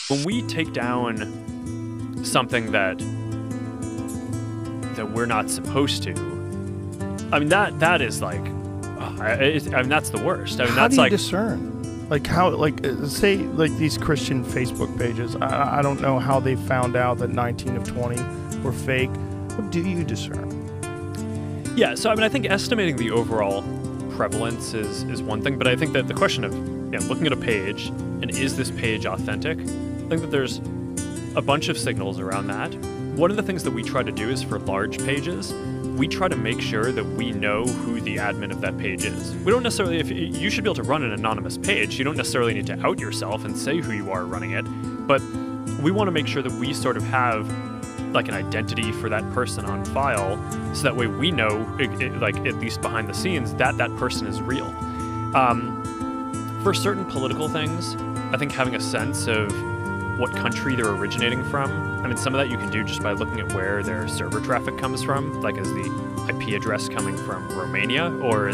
when we take down something that we're not supposed to, I mean, that is like, I mean, that's the worst. I mean, how that's do you like discern? Like how, like say, like these Christian Facebook pages. I don't know how they found out that 19 of 20 were fake. What do you discern? Yeah, so I mean, I think estimating the overall prevalence is one thing, but I think that the question of looking at a page and is this page authentic, I think that there's a bunch of signals around that. One of the things that we try to do is for large pages, we try to make sure that we know who the admin of that page is. We don't necessarily, if you should be able to run an anonymous page, you don't necessarily need to out yourself and say who you are running it, but we want to make sure that we sort of have like an identity for that person on file, so that way we know, like at least behind the scenes, that that person is real. For certain political things, I think having a sense of what country they're originating from. I mean, some of that you can do just by looking at where their server traffic comes from, like is the IP address coming from Romania, or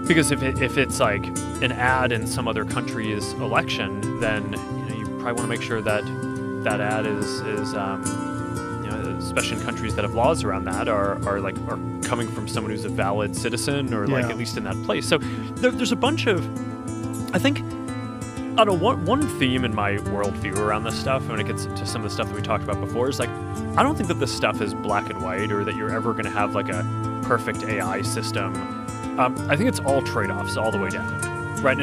because if it's like an ad in some other country's election, then you probably want to make sure that that ad is especially in countries that have laws around that, are coming from someone who's a valid citizen, or like at least in that place. So there's a bunch of, I think, I don't know, one theme in my worldview around this stuff, when it gets to some of the stuff that we talked about before, is like, I don't think that this stuff is black and white, or that you're ever going to have like a perfect AI system. I think it's all trade-offs all the way down, right?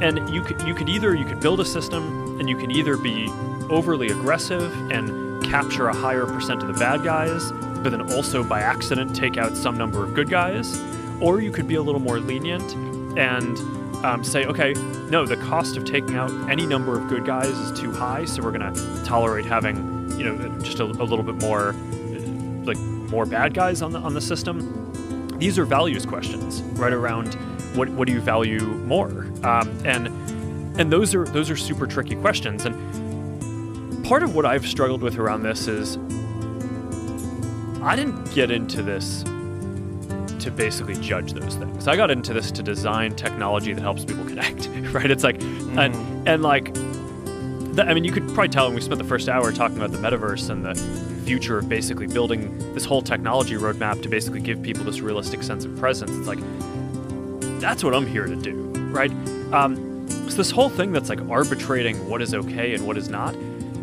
And you could build a system, and you can either be overly aggressive and capture a higher percent of the bad guys, but then also by accident take out some number of good guys, or you could be a little more lenient and say, okay, no, the cost of taking out any number of good guys is too high, so we're going to tolerate having, just a little bit more, like more bad guys on the system. These are values questions, right around what do you value more, and those are super tricky questions. And part of what I've struggled with around this is I didn't get into this to basically judge those things. I got into this to design technology that helps people connect, right? It's like, and like, I mean, you could probably tell when we spent the first hour talking about the metaverse and the future of basically building this whole technology roadmap to basically give people this realistic sense of presence. It's like, that's what I'm here to do, right? So this whole thing that's like arbitrating what is okay and what is not,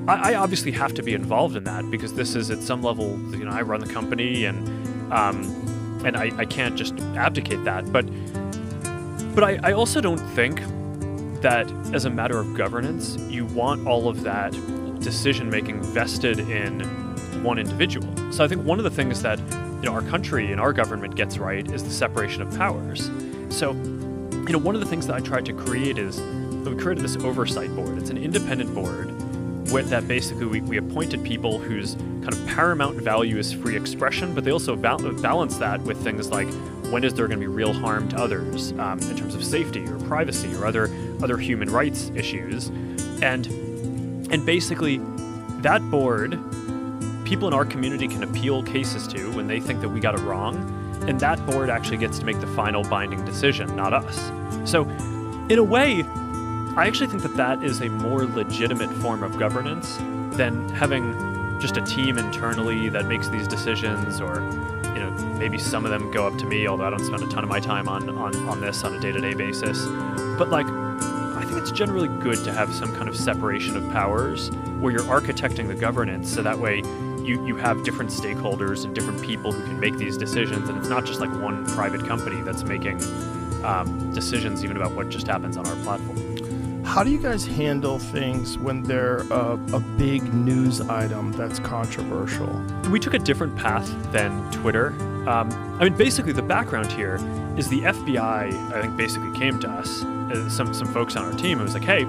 I obviously have to be involved in that, because this is at some level, I run the company, and I can't just abdicate that. But I also don't think that as a matter of governance, you want all of that decision-making vested in one individual. So I think one of the things that our country and our government gets right is the separation of powers. So one of the things that I tried to create is that we created this oversight board. It's an independent board that basically we appointed people whose kind of paramount value is free expression, but they also balance that with things like, when is there going to be real harm to others in terms of safety or privacy or other human rights issues. And basically that board, people in our community can appeal cases to when they think that we got it wrong, and that board actually gets to make the final binding decision, not us. So in a way, I actually think that is a more legitimate form of governance than having just a team internally that makes these decisions, or maybe some of them go up to me, although I don't spend a ton of my time on this on a day-to-day basis. But like, I think it's generally good to have some kind of separation of powers where you're architecting the governance, so that way you have different stakeholders and different people who can make these decisions, and it's not just like one private company that's making decisions even about what just happens on our platform. How do you guys handle things when they're a big news item that's controversial? We took a different path than Twitter. I mean, basically the background here is the FBI, I think, basically came to us, some folks on our team, and was like, hey,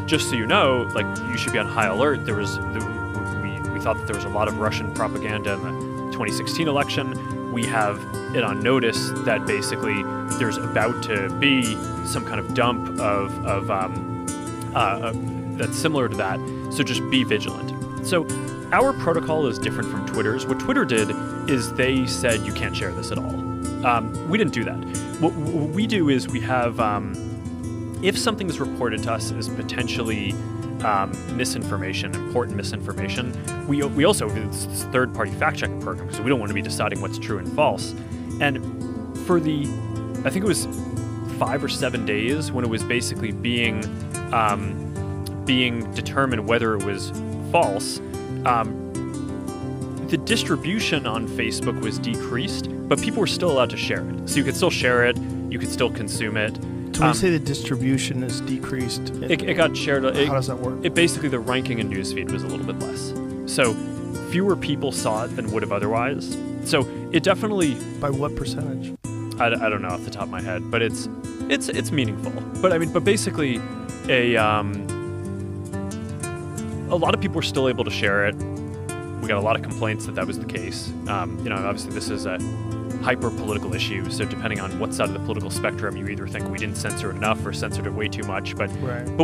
just so you know, like, you should be on high alert. We thought that there was a lot of Russian propaganda in the 2016 election. We have it on notice that basically there's about to be some kind of dump of that's similar to that. So just be vigilant. So our protocol is different from Twitter's. What Twitter did is they said you can't share this at all. We didn't do that. what we do is we have, if something is reported to us as potentially misinformation, important misinformation, we also have this third-party fact-checking program because we don't want to be deciding what's true and false. And for I think it was 5 or 7 days when it was basically being determined whether it was false, the distribution on Facebook was decreased, but people were still allowed to share it. So you could still share it, you could still consume it. So when you say the distribution is decreased, it got shared. How does that work? It basically, the ranking in newsfeed was a little bit less. So fewer people saw it than would have otherwise. So it definitely... By what percentage? I don't know off the top of my head, but it's meaningful. But I mean, but basically, a lot of people were still able to share it. We got a lot of complaints that was the case. Obviously this is a hyper-political issue, so depending on what side of the political spectrum, you either think we didn't censor it enough or censored it way too much. But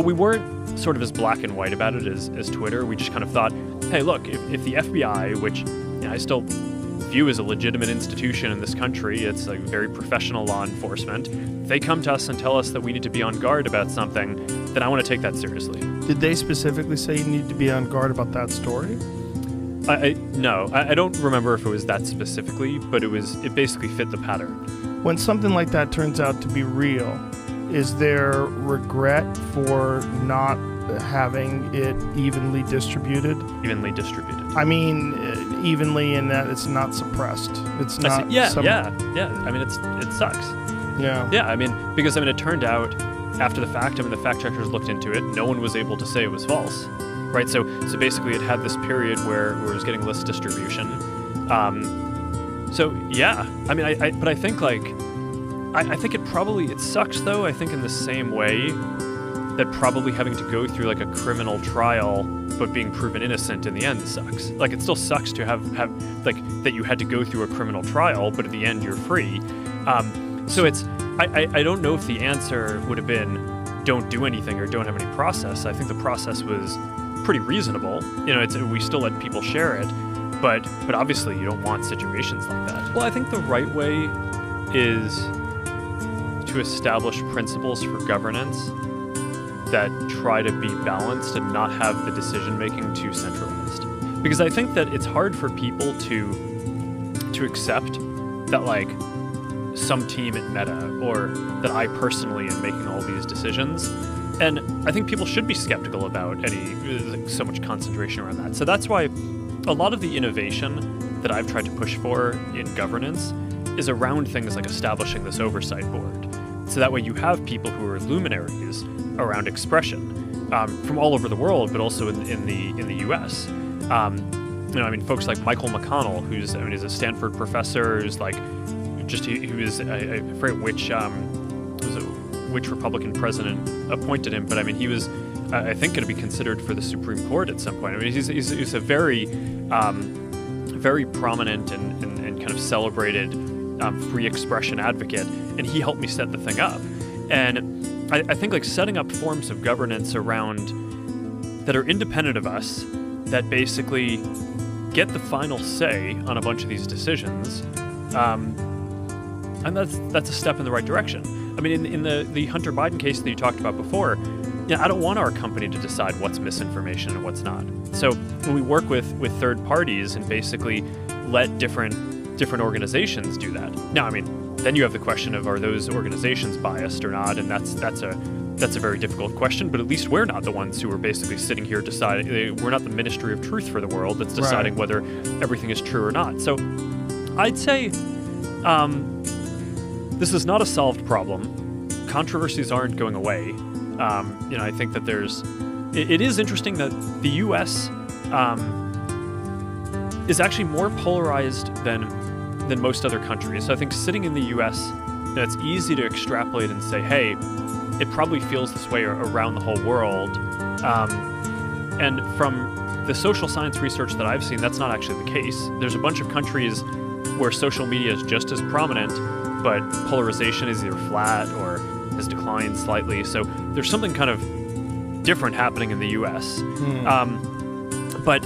we weren't sort of as black and white about it as Twitter. We just kind of thought, hey, look, if the FBI, which I still view as a legitimate institution in this country, it's like very professional law enforcement, if they come to us and tell us that we need to be on guard about something, then I want to take that seriously. Did they specifically say you need to be on guard about that story? No, I don't remember if it was that specifically, but it basically fit the pattern. When something like that turns out to be real, is there regret for not having it evenly distributed? Evenly distributed. I mean, evenly in that it's not suppressed. It's not. Yeah. I mean, it sucks. Yeah. Yeah. I mean, because it turned out after the fact. The fact checkers looked into it. No one was able to say it was false. Right, so basically it had this period where it was getting less distribution. So yeah, I mean, but I think I think it sucks though. I think in the same way that probably having to go through like a criminal trial but being proven innocent in the end sucks. Like it still sucks to have like that you had to go through a criminal trial, but at the end you're free. So I don't know if the answer would have been don't do anything or don't have any process. I think the process was pretty reasonable. We still let people share it, but obviously you don't want situations like that. Well, I think the right way is to establish principles for governance that try to be balanced and not have the decision-making too centralized. Because I think that it's hard for people to accept that like some team at Meta or that I personally am making all these decisions. And I think people should be skeptical about so much concentration around that. So that's why a lot of the innovation that I've tried to push for in governance is around things like establishing this oversight board. So that way you have people who are luminaries around expression from all over the world, but also in the U.S. Folks like Michael McConnell, who's he's a Stanford professor, who's like he was I forget which Republican president appointed him, but he was, I think, going to be considered for the Supreme Court at some point. He's a very, very prominent and kind of celebrated free expression advocate, and he helped me set the thing up. And I think like setting up forms of governance around that are independent of us, that basically get the final say on a bunch of these decisions, and that's a step in the right direction. I mean, in the Hunter Biden case that you talked about before, I don't want our company to decide what's misinformation and what's not. So when we work with third parties and basically let different organizations do that. Now, then you have the question of are those organizations biased or not, and that's a very difficult question. But at least we're not the ones who are basically sitting here deciding. We're not the Ministry of Truth for the world that's deciding whether everything is true or not. So I'd say. This is not a solved problem. Controversies aren't going away. I think that it is interesting that the U.S. Is actually more polarized than most other countries. So I think sitting in the U.S., it's easy to extrapolate and say, hey, it probably feels this way around the whole world. And from the social science research that I've seen, that's not actually the case. There's a bunch of countries where social media is just as prominent, but polarization is either flat or has declined slightly. So there's something kind of different happening in the U.S. But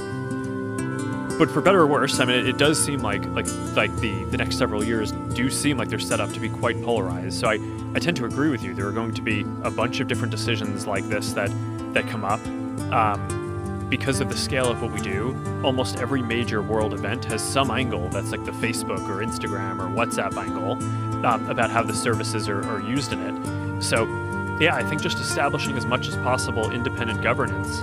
But for better or worse, I mean, it does seem like the next several years do seem like they're set up to be quite polarized. So I tend to agree with you. There are going to be a bunch of different decisions like this that come up. Because of the scale of what we do, almost every major world event has some angle that's like the Facebook or Instagram or WhatsApp angle about how the services are used in it. So, yeah, I think just establishing as much as possible independent governance.